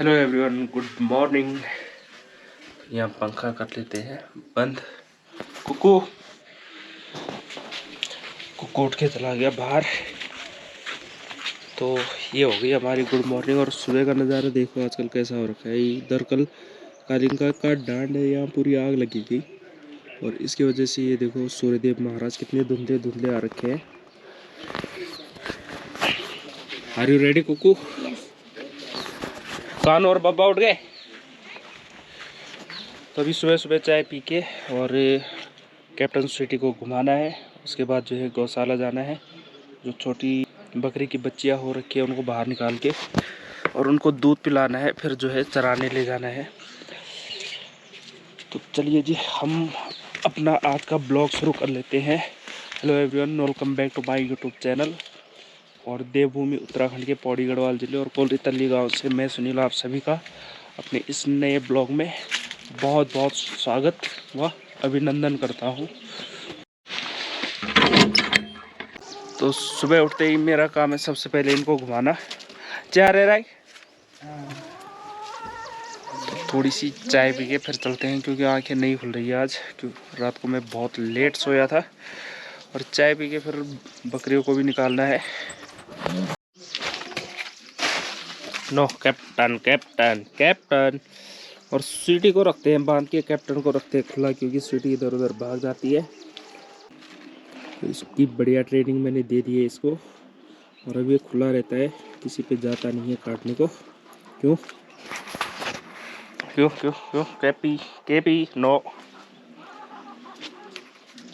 Hello everyone, good morning. यहाँ पंखा कर लेते हैं बंद। कुकू उठ के चला गया बाहर। तो ये हो गई हमारी गुड मॉर्निंग। और सुबह का नज़ारा देखो आजकल कैसा हो रखा है। इधर कल कालिंका का डांड है, यहाँ पूरी आग लगी थी और इसकी वजह से ये देखो सूर्यदेव महाराज कितने धुंधले धुंधले आ रखे हैं। Are you ready Kuku? कान और बब्बा उठ गए। तो अभी सुबह सुबह चाय पी के और कैप्टन सिटी को घुमाना है। उसके बाद जो है गौशाला जाना है। जो छोटी बकरी की बच्चियां हो रखी है उनको बाहर निकाल के और उनको दूध पिलाना है, फिर जो है चराने ले जाना है। तो चलिए जी, हम अपना आज का ब्लॉग शुरू कर लेते हैं। Hello everyone, welcome back to my YouTube channel. और देवभूमि उत्तराखंड के पौड़ी गढ़वाल जिले और कोलरीतली गाँव से मैं सुनील आप सभी का अपने इस नए ब्लॉग में बहुत बहुत स्वागत व अभिनंदन करता हूँ। तो सुबह उठते ही मेरा काम है सबसे पहले इनको घुमाना। चाय रे राय, थोड़ी सी चाय पी के फिर चलते हैं क्योंकि आंखें नहीं खुल रही है आज, क्योंकि रात को मैं बहुत लेट सोया था। और चाय पी के फिर बकरियों को भी निकालना है। No captain captain captain. और सीटी को रखते हैं बांध के, कैप्टन को रखते हैं खुला क्योंकि सीटी इधर उधर भाग जाती है। तो इसकी बढ़िया ट्रेनिंग मैंने दे दी है इसको। और अब ये खुला रहता है, किसी पे जाता नहीं है काटने को। क्यों क्यों क्यों क्यों? KP KP no.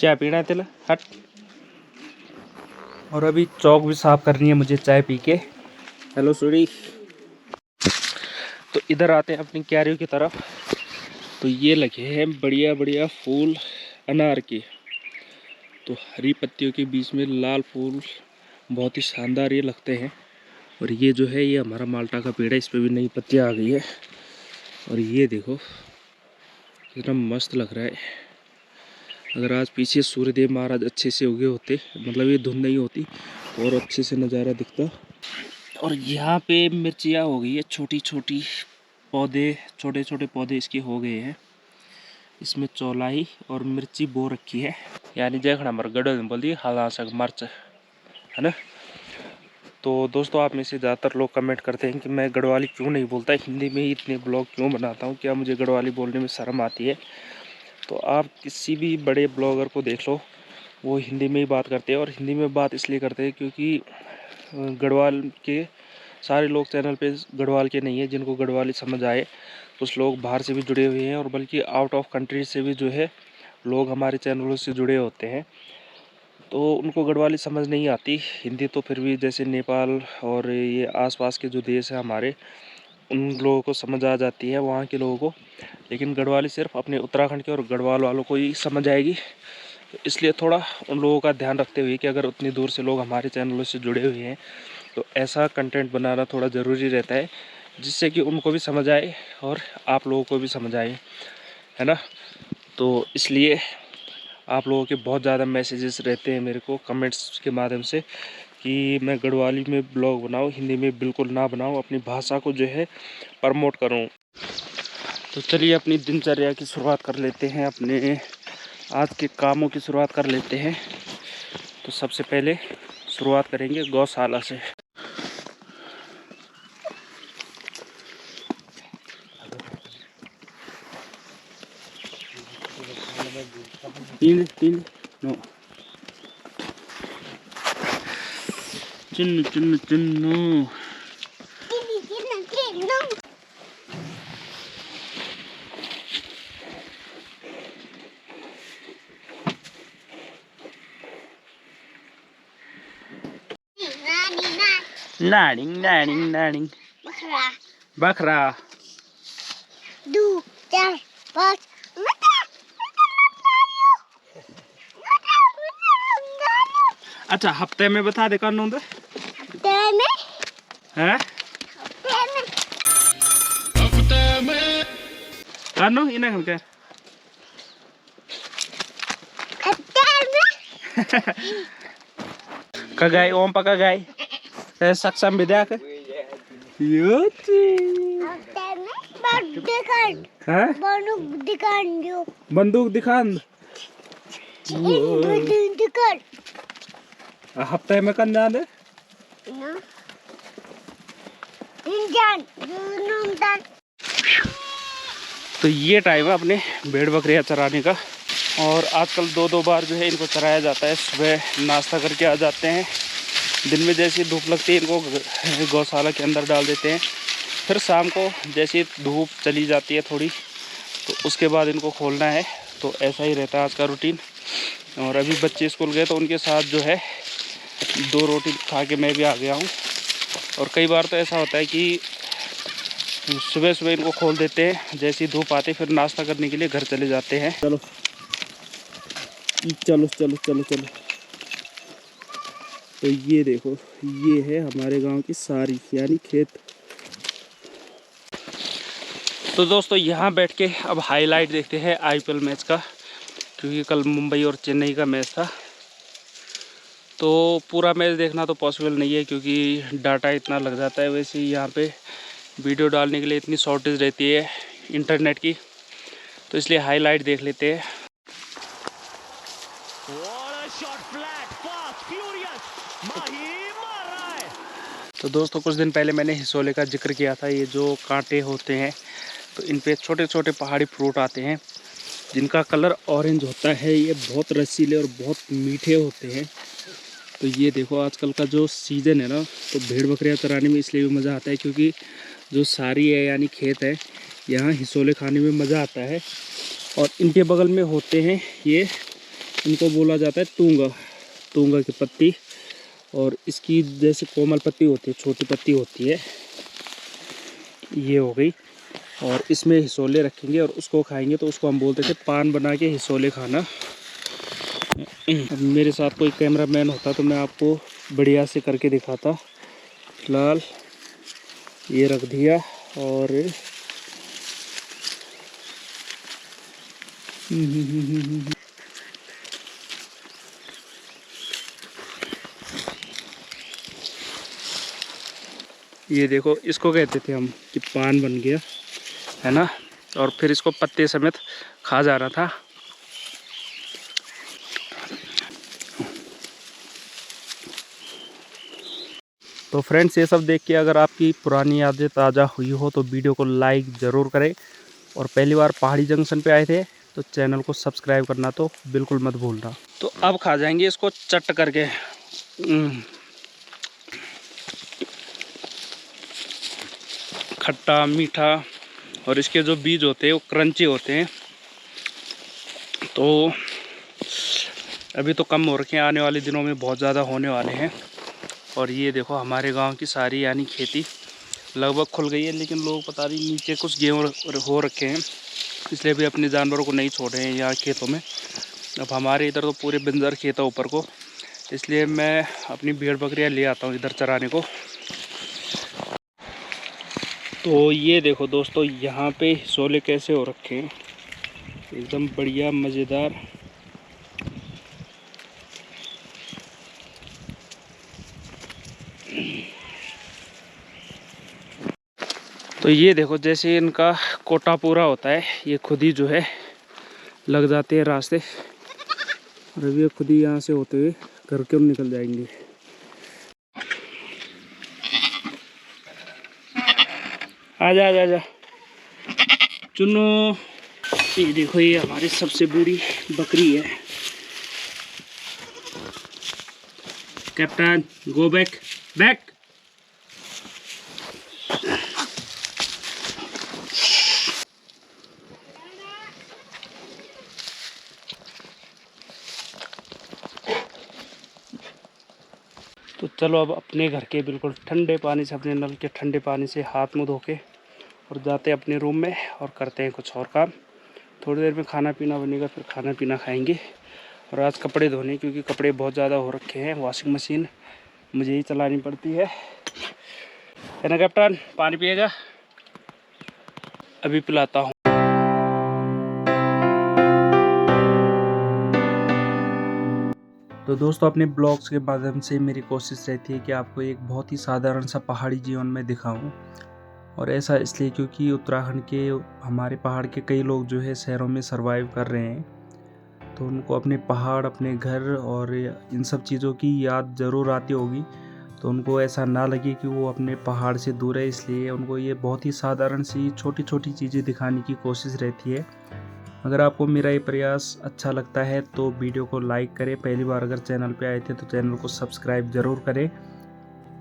चाय पीना है तेला, हट। और अभी चौक भी साफ करनी है मुझे चाय पी के। हेलो सूरी। तो इधर आते हैं अपनी क्यारियों की तरफ। तो ये लगे हैं बढ़िया बढ़िया फूल अनार के। तो हरी पत्तियों के बीच में लाल फूल बहुत ही शानदार ये लगते हैं। और ये जो है ये हमारा माल्टा का पेड़ है, इस पे भी नई पत्तियां आ गई है। और ये देखो कितना मस्त लग रहा है। अगर आज पीछे सूर्यदेव महाराज अच्छे से उगे होते, मतलब ये धुंध नहीं होती, तो और अच्छे से नज़ारा दिखता। और यहाँ पे मिर्चियाँ हो गई है छोटी छोटी, पौधे छोटे छोटे पौधे इसके हो गए हैं। इसमें चौलाई और मिर्ची बो रखी है, यानी जैखना मर गढ़ बोल दी हालासक मर्च है ना। तो दोस्तों, आप में से ज़्यादातर लोग कमेंट करते हैं कि मैं गढ़वाली क्यों नहीं बोलता, हिंदी में ही इतने ब्लॉग क्यों बनाता हूँ, क्या मुझे गढ़वाली बोलने में शर्म आती है। तो आप किसी भी बड़े ब्लॉगर को देख लो, वो हिंदी में ही बात करते हैं। और हिंदी में बात इसलिए करते हैं क्योंकि गढ़वाल के सारे लोग चैनल पे गढ़वाल के नहीं है। जिनको गढ़वाली समझ आए, कुछ लोग बाहर से भी जुड़े हुए हैं और बल्कि आउट ऑफ कंट्री से भी जो है लोग हमारे चैनलों से जुड़े होते हैं। तो उनको गढ़वाली समझ नहीं आती। हिंदी तो फिर भी जैसे नेपाल और ये आसपास के जो देश है हमारे, उन लोगों को समझ आ जाती है, वहाँ के लोगों को। लेकिन गढ़वाली सिर्फ अपने उत्तराखंड के और गढ़वाल वालों को ही समझ आएगी। तो इसलिए थोड़ा उन लोगों का ध्यान रखते हुए कि अगर उतनी दूर से लोग हमारे चैनलों से जुड़े हुए हैं तो ऐसा कंटेंट बनाना थोड़ा ज़रूरी रहता है, जिससे कि उनको भी समझ आए और आप लोगों को भी समझ आए, है ना। तो इसलिए आप लोगों के बहुत ज़्यादा मैसेजेस रहते हैं मेरे को कमेंट्स के माध्यम से कि मैं गढ़वाली में ब्लॉग बनाऊं, हिंदी में बिल्कुल ना बनाऊं, अपनी भाषा को जो है प्रमोट करूं। तो चलिए अपनी दिनचर्या की शुरुआत कर लेते हैं, अपने आज के कामों की शुरुआत कर लेते हैं। तो सबसे पहले शुरुआत करेंगे गौशाला से। नो चिन्नु चिन्नु चिन्नु। नाडिंग नाडिंग नाडिंग। बकरा 2 4 5। अच्छा, हफ्ते में बता दे कौन होता हफ्ते में है? हफ्ते में कानो इना हम क्या हफ्ते में कगाई ओम पका गाई सक्षम विद्या के हफ्ते में हैं? बंदूक दिखान दो। बंदूक दिखान बंदूक दिखान हफ्ते में कन जान दे ना इंजान यूनुमदान। तो ये टाइम है अपने भेड़ बकरियां चराने का। और आजकल दो बार जो है इनको चराया जाता है। सुबह नाश्ता करके आ जाते हैं, दिन में जैसी धूप लगती है इनको गौशाला के अंदर डाल देते हैं, फिर शाम को जैसी धूप चली जाती है थोड़ी तो उसके बाद इनको खोलना है। तो ऐसा ही रहता है आज का रूटीन। और अभी बच्चे स्कूल गए तो उनके साथ जो है 2 रोटी खा के मैं भी आ गया हूँ। और कई बार तो ऐसा होता है कि सुबह सुबह इनको खोल देते हैं, जैसी धूप आती फिर नाश्ता करने के लिए घर चले जाते हैं। चलो चलो चलो चलो चलो। तो ये देखो, ये है हमारे गांव की सारी यानी खेत। तो दोस्तों यहाँ बैठ के अब हाईलाइट देखते हैं आईपीएल मैच का, क्योंकि कल मुंबई और चेन्नई का मैच था। तो पूरा मैच देखना तो पॉसिबल नहीं है क्योंकि डाटा इतना लग जाता है। वैसे ही यहाँ पे वीडियो डालने के लिए इतनी शॉर्टेज रहती है इंटरनेट की, तो इसलिए हाईलाइट देख लेते हैं। तो दोस्तों कुछ दिन पहले मैंने हिसोले का जिक्र किया था। ये जो कांटे होते हैं तो इन पे छोटे छोटे पहाड़ी फ्रूट आते हैं जिनका कलर ऑरेंज होता है। ये बहुत रसीले और बहुत मीठे होते हैं। तो ये देखो आजकल का जो सीज़न है ना, तो भेड़ बकरियां चराने में इसलिए भी मज़ा आता है क्योंकि जो सारी है यानी खेत है, यहाँ हिसोले खाने में मज़ा आता है। और इनके बगल में होते हैं ये, इनको बोला जाता है तूंगा, तूंगा की पत्ती। और इसकी जैसे कोमल पत्ती होती है, छोटी पत्ती होती है, ये हो गई। और इसमें हिसोले रखेंगे और उसको खाएंगे, तो उसको हम बोलते थे पान बना के हिसोले खाना। अब मेरे साथ कोई कैमरामैन होता तो मैं आपको बढ़िया से करके दिखाता। फिलहाल ये रख दिया और ये देखो, इसको कहते थे हम कि पान बन गया है ना। और फिर इसको पत्ते समेत खा जा रहा था। तो फ्रेंड्स, ये सब देख के अगर आपकी पुरानी यादें ताज़ा हुई हो तो वीडियो को लाइक ज़रूर करें। और पहली बार पहाड़ी जंक्शन पे आए थे तो चैनल को सब्सक्राइब करना तो बिल्कुल मत भूलना। तो अब खा जाएंगे इसको चट करके। खट्टा मीठा, और इसके जो बीज होते हैं वो क्रंची होते हैं। तो अभी तो कम हो रखे हैं, आने वाले दिनों में बहुत ज़्यादा होने वाले हैं। और ये देखो हमारे गांव की सारी यानी खेती लगभग खुल गई है, लेकिन लोग पता नहीं नीचे कुछ गेहूँ हो रखे हैं, इसलिए भी अपने जानवरों को नहीं छोड़ रहे हैं यहाँ खेतों में। अब हमारे इधर तो पूरे बंजर खेत है ऊपर को, इसलिए मैं अपनी भेड़ बकरियाँ ले आता हूँ इधर चराने को। तो ये देखो दोस्तों, यहाँ पे हिसोले कैसे हो रखे हैं, एकदम बढ़िया मज़ेदार। तो ये देखो, जैसे इनका कोटा पूरा होता है, ये खुद ही जो है लग जाते हैं रास्ते। और अभी ये खुद ही यहाँ से होते हुए घर के निकल जाएंगे। आजा आजा आजा चुनो। ये देखो, ये हमारी सबसे बड़ी बकरी है। Captain go back back. तो चलो अब अपने घर के बिल्कुल ठंडे पानी से, अपने नल के ठंडे पानी से हाथ मुँह धो के और जाते हैं अपने रूम में और करते हैं कुछ और काम। थोड़ी देर में खाना पीना बनेगा, फिर खाना पीना खाएंगे। और आज कपड़े धोने, क्योंकि कपड़े बहुत ज़्यादा हो रखे हैं। वॉशिंग मशीन मुझे ही चलानी पड़ती है ना कैप्टन? पानी पिएगा? अभी पिलाता हूँ। तो दोस्तों अपने ब्लॉग्स के माध्यम से मेरी कोशिश रहती है कि आपको एक बहुत ही साधारण सा पहाड़ी जीवन में दिखाऊं, और ऐसा इसलिए क्योंकि उत्तराखंड के हमारे पहाड़ के कई लोग जो है शहरों में सरवाइव कर रहे हैं, तो उनको अपने पहाड़, अपने घर और इन सब चीज़ों की याद ज़रूर आती होगी। तो उनको ऐसा ना लगे कि वो अपने पहाड़ से दूर है, इसलिए उनको ये बहुत ही साधारण सी छोटी छोटी चीज़ें दिखाने की कोशिश रहती है। अगर आपको मेरा ये प्रयास अच्छा लगता है तो वीडियो को लाइक करें, पहली बार अगर चैनल पे आए थे तो चैनल को सब्सक्राइब ज़रूर करें,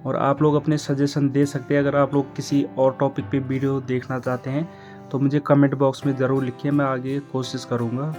और आप लोग अपने सजेशन दे सकते हैं। अगर आप लोग किसी और टॉपिक पे वीडियो देखना चाहते हैं तो मुझे कमेंट बॉक्स में ज़रूर लिखिए, मैं आगे कोशिश करूँगा।